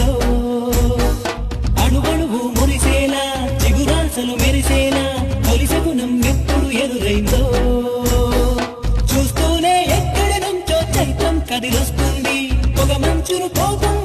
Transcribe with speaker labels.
Speaker 1: ఎదురైందో అణువణువు మురిసేలా చిగురాసలు మెరిసేలా తొలి శకునం ఎప్పుడు ఎదురైందో చూస్తూనే ఎక్కడి నుంచో చైత్రం కదిలొస్తుంది పొగ మంచును కోపం